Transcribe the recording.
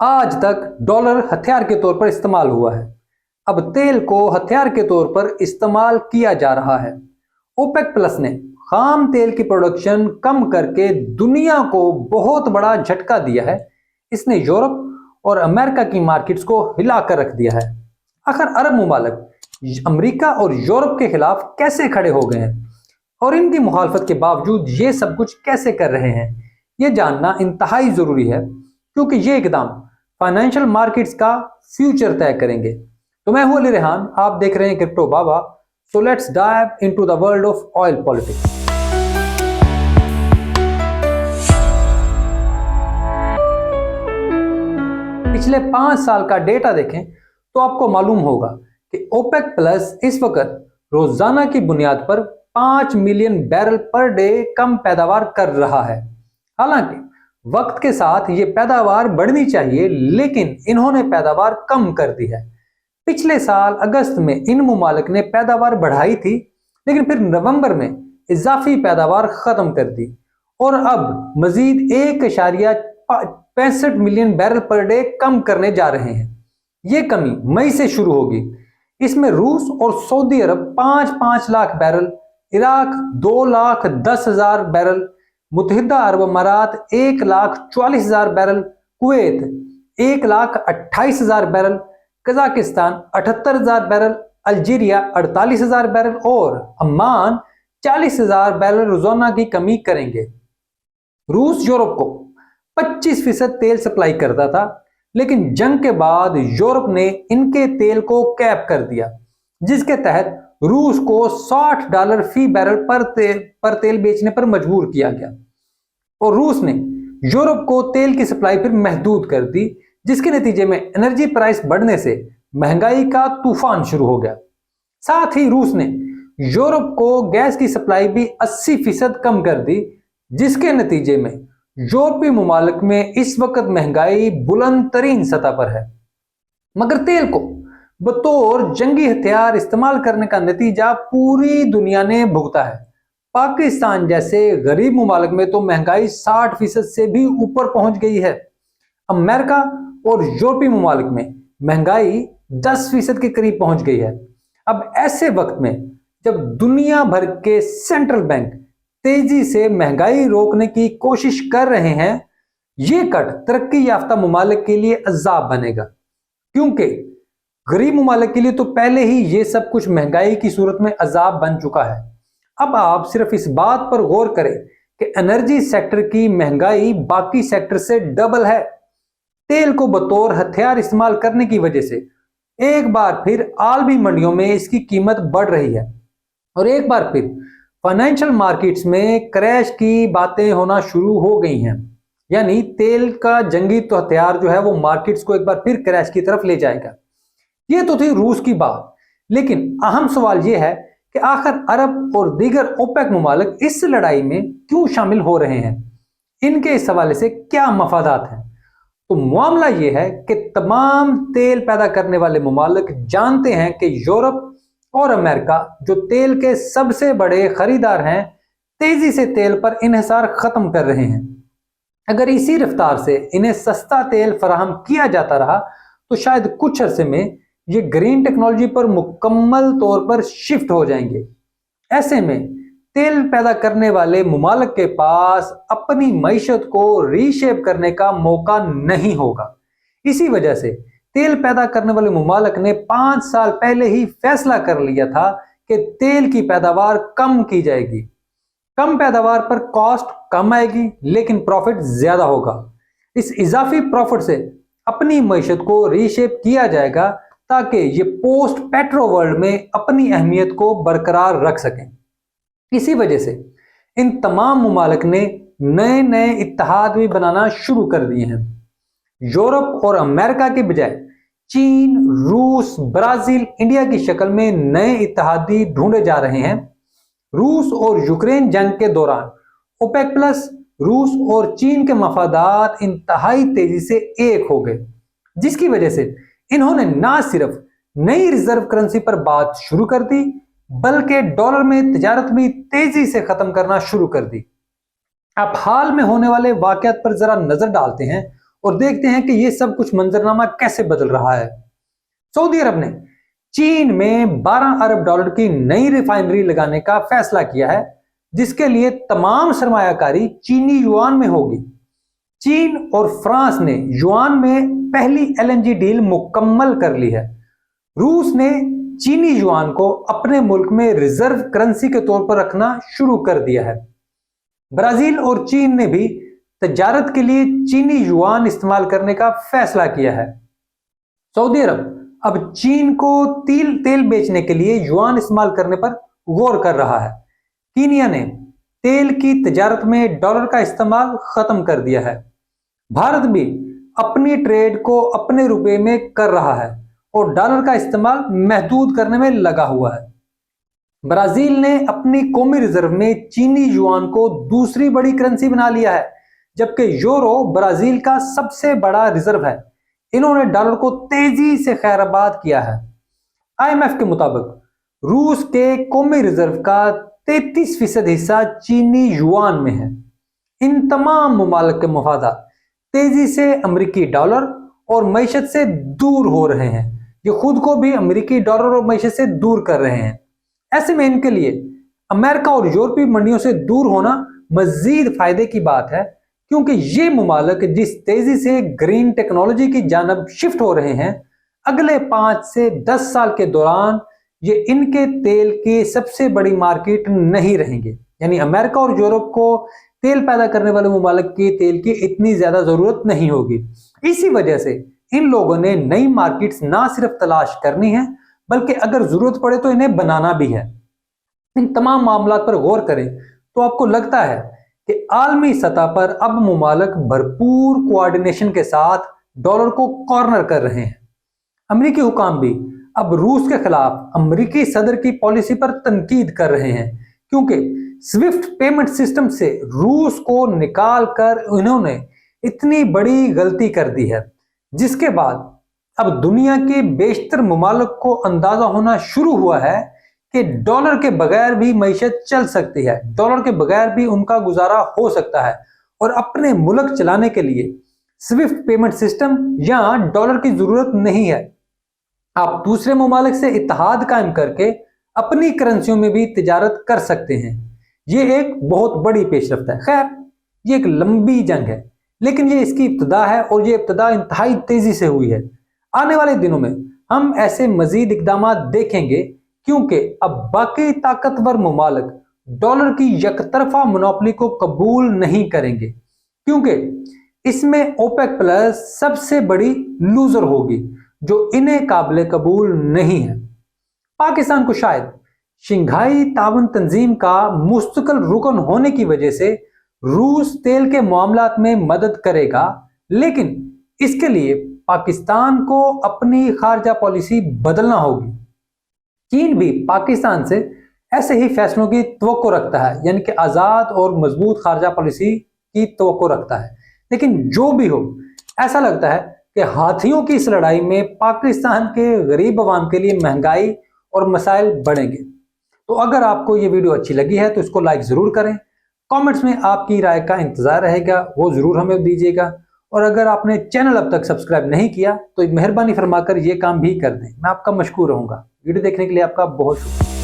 आज तक डॉलर हथियार के तौर पर इस्तेमाल हुआ है, अब तेल को हथियार के तौर पर इस्तेमाल किया जा रहा है। ओपेक प्लस ने खाम तेल की प्रोडक्शन कम करके दुनिया को बहुत बड़ा झटका दिया है। इसने यूरोप और अमेरिका की मार्केट्स को हिलाकर रख दिया है। आखिर अरब मुमालिक अमेरिका और यूरोप के खिलाफ कैसे खड़े हो गए हैं और इनकी मुखालफत के बावजूद ये सब कुछ कैसे कर रहे हैं, ये जानना इंतहाई जरूरी है, क्योंकि ये इकदाम फाइनेंशियल मार्केट्स का फ्यूचर तय करेंगे। तो मैं हूं अली रेहान, आप देख रहे हैं crypto Baba. So let's dive into the world of oil politics. पिछले 5 साल का डेटा देखें तो आपको मालूम होगा कि ओपेक प्लस इस वक्त रोजाना की बुनियाद पर 5 मिलियन बैरल पर डे कम पैदावार कर रहा है। हालांकि वक्त के साथ ये पैदावार बढ़नी चाहिए, लेकिन इन्होंने पैदावार कम कर दी है। पिछले साल अगस्त में इन मुमालिक ने पैदावार बढ़ाई थी, लेकिन फिर नवंबर में इजाफी पैदावार खत्म कर दी और अब मजीद 1.65 मिलियन बैरल पर डे कम करने जा रहे हैं। ये कमी मई से शुरू होगी। इसमें रूस और सऊदी अरब 5-5 लाख बैरल, इराक 2,10,000 बैरल, मुत्तहिदा अरब अमारात 1,44,000 barrel, Kuwait 1,28,000 barrel, Kazakhstan 78,000 barrel, Algeria 48,000 barrel और अम्मान 40,000 बैरल रोजाना की कमी करेंगे। रूस यूरोप को 25% तेल सप्लाई करता था, लेकिन जंग के बाद यूरोप ने इनके तेल को कैप कर दिया, जिसके तहत रूस को $60 फी बैरल पर तेल बेचने पर मजबूर किया गया और रूस ने यूरोप को तेल की सप्लाई फिर महदूद कर दी, जिसके नतीजे में एनर्जी प्राइस बढ़ने से महंगाई का तूफान शुरू हो गया। साथ ही रूस ने यूरोप को गैस की सप्लाई भी 80% कम कर दी, जिसके नतीजे में यूरोपीय मुमालिक में इस वक्त महंगाई बुलंद तरीन सतह पर है। मगर तेल को बतौर जंगी हथियार इस्तेमाल करने का नतीजा पूरी दुनिया ने भुगता है। पाकिस्तान जैसे गरीब मुमालिक में तो महंगाई 60% से भी ऊपर पहुंच गई है। अमेरिका और यूरोपीय मुमालिक में महंगाई 10% के करीब पहुंच गई है। अब ऐसे वक्त में जब दुनिया भर के सेंट्रल बैंक तेजी से महंगाई रोकने की कोशिश कर रहे हैं, ये कट तरक्की याफ्ता मुमालिक के लिए अजाब बनेगा, क्योंकि गरीब मुमालिक के लिए तो पहले ही ये सब कुछ महंगाई की सूरत में अजाब बन चुका है। अब आप सिर्फ इस बात पर गौर करें कि एनर्जी सेक्टर की महंगाई बाकी सेक्टर से डबल है। तेल को बतौर हथियार इस्तेमाल करने की वजह से एक बार फिर आलमी मंडियों में इसकी कीमत बढ़ रही है और एक बार फिर फाइनेंशियल मार्केट्स में क्रैश की बातें होना शुरू हो गई हैं। यानी तेल का जंगी तो हथियार जो है वो मार्केट्स को एक बार फिर क्रैश की तरफ ले जाएगा। ये तो थी रूस की बात, लेकिन अहम सवाल यह है कि आखिर अरब और दीगर ओपेक मुमालिक इस लड़ाई में क्यों शामिल हो रहे हैं, इनके इस हवाले से क्या मफादात हैं। तो मामला यह है कि तमाम तेल पैदा करने वाले मुमालिक जानते हैं कि यूरोप और अमेरिका, जो तेल के सबसे बड़े खरीदार हैं, तेजी से तेल पर इन्हिसार खत्म कर रहे हैं। अगर इसी रफ्तार से इन्हें सस्ता तेल फराहम किया जाता रहा तो शायद कुछ अरसे में ये ग्रीन टेक्नोलॉजी पर मुकम्मल तौर पर शिफ्ट हो जाएंगे। ऐसे में तेल पैदा करने वाले मुमालिक के पास अपनी मईशत को रीशेप करने का मौका नहीं होगा। इसी वजह से तेल पैदा करने वाले मुमालिक ने 5 साल पहले ही फैसला कर लिया था कि तेल की पैदावार कम की जाएगी। कम पैदावार पर कॉस्ट कम आएगी, लेकिन प्रॉफिट ज्यादा होगा। इस इजाफी प्रॉफिट से अपनी मईशत को रीशेप किया जाएगा ताकि ये पोस्ट पेट्रो वर्ल्ड में अपनी अहमियत को बरकरार रख सकें। इसी वजह से इन तमाम मुमालिक ने नए नए इत्तेहाद भी बनाना शुरू कर दिए हैं। यूरोप और अमेरिका के बजाय चीन, रूस, ब्राजील, इंडिया की शक्ल में नए इत्तेहादी ढूंढे जा रहे हैं। रूस और यूक्रेन जंग के दौरान ओपेक प्लस, रूस और चीन के मफादात इंतहाई तेजी से एक हो गए, जिसकी वजह से इन्होंने ना सिर्फ नई रिजर्व करेंसी पर बात शुरू कर दी, बल्कि डॉलर में तिजारत भी तेजी से खत्म करना शुरू कर दी। आप हाल में होने वाले वाकयात पर जरा नजर डालते हैं और देखते हैं कि ये सब कुछ मंजरनामा कैसे बदल रहा है। सऊदी अरब ने चीन में 12 अरब डॉलर की नई रिफाइनरी लगाने का फैसला किया है, जिसके लिए तमाम सरमायाकारी चीनी युआन में होगी। चीन और फ्रांस ने युआन में पहली एलएनजी डील मुकम्मल कर ली है। रूस ने चीनी युआन को अपने मुल्क में रिजर्व करेंसी के तौर पर रखना शुरू कर दिया है। ब्राजील और चीन ने भी तजारत के लिए चीनी युआन इस्तेमाल करने का फैसला किया है। सऊदी अरब अब चीन को तेल बेचने के लिए युआन इस्तेमाल करने पर गौर कर रहा है। कीनिया ने तेल की तजारत में डॉलर का इस्तेमाल खत्म कर दिया है। भारत भी अपनी ट्रेड को अपने रुपए में कर रहा है और डॉलर का इस्तेमाल महदूद करने में लगा हुआ है। ब्राजील ने अपनी कौमी रिजर्व में चीनी युआन को दूसरी बड़ी करेंसी बना लिया है, जबकि यूरो ब्राजील का सबसे बड़ा रिजर्व है। इन्होंने डॉलर को तेजी से खैराबाद किया है। आईएमएफ के मुताबिक रूस के कौमी रिजर्व का 33% हिस्सा चीनी युआन में है। इन तमाम मुमालिक के मफादात तेजी से अमेरिकी डॉलर और मईशत से दूर हो रहे हैं। ये खुद को भी अमेरिकी डॉलर और मईशत से दूर कर रहे हैं। ऐसे में इनके लिए अमेरिका और यूरोपीय मंडियों से दूर होना मजीद फायदे की बात है, क्योंकि ये मुमालिक जिस तेजी से ग्रीन टेक्नोलॉजी की जानब शिफ्ट हो रहे हैं, अगले 5 से 10 साल के दौरान ये इनके तेल की सबसे बड़ी मार्केट नहीं रहेंगे। यानी अमेरिका और यूरोप को तेल पैदा करने वाले मुमालिक की तेल की इतनी ज्यादा जरूरत नहीं होगी। इसी वजह से इन लोगों ने नई मार्केट्स ना सिर्फ तलाश करनी है, बल्कि अगर जरूरत पड़े तो इन्हें बनाना भी है। इन तमाम मामलात पर गौर करें तो आपको लगता है कि आलमी सतह पर अब मुमालिक भरपूर कोऑर्डिनेशन के साथ डॉलर को कॉर्नर कर रहे हैं। अमेरिकी हुकाम भी अब रूस के खिलाफ अमेरिकी सदर की पॉलिसी पर तनकीद कर रहे हैं, क्योंकि स्विफ्ट पेमेंट सिस्टम से रूस को निकाल कर इन्होंने इतनी बड़ी गलती कर दी है, जिसके बाद अब दुनिया के बेशतर मुमालिक को अंदाजा होना शुरू हुआ है कि डॉलर के बगैर भी मईशत चल सकती है, डॉलर के बगैर भी उनका गुजारा हो सकता है और अपने मुल्क चलाने के लिए स्विफ्ट पेमेंट सिस्टम या डॉलर की जरूरत नहीं है। आप दूसरे मुमालिक से इत्तेहाद कायम करके अपनी करेंसियों में भी तिजारत कर सकते हैं। ये एक बहुत बड़ी पेशरफ्त है। खैर, ये एक लंबी जंग है, लेकिन ये इसकी इब्तिदा है और ये इब्तिदा इंतहाई तेजी से हुई है। आने वाले दिनों में हम ऐसे मजीद इकदाम देखेंगे, क्योंकि अब बाकी ताकतवर मुमालिक डॉलर की यकतरफा मोनोपोली को कबूल नहीं करेंगे, क्योंकि इसमें ओपेक प्लस सबसे बड़ी लूजर होगी, जो इन्हें काबिल कबूल नहीं है। पाकिस्तान को शायद शंघाई ताउन तंजीम का मुस्तकिल रुकन होने की वजह से रूस तेल के मामलात में मदद करेगा, लेकिन इसके लिए पाकिस्तान को अपनी खारजा पॉलिसी बदलना होगी। चीन भी पाकिस्तान से ऐसे ही फैसलों की तवक्को रखता है, यानी कि आज़ाद और मजबूत खारजा पॉलिसी की तवक्को रखता है। लेकिन जो भी हो, ऐसा लगता है कि हाथियों की इस लड़ाई में पाकिस्तान के गरीब अवाम के लिए महंगाई और मसाइल बढ़ेंगे। तो अगर आपको ये वीडियो अच्छी लगी है तो इसको लाइक ज़रूर करें। कमेंट्स में आपकी राय का इंतज़ार रहेगा, वो ज़रूर हमें दीजिएगा। और अगर आपने चैनल अब तक सब्सक्राइब नहीं किया तो मेहरबानी फरमाकर ये काम भी कर दें। मैं आपका मशकूर रहूँगा। वीडियो देखने के लिए आपका बहुत शुक्रिया।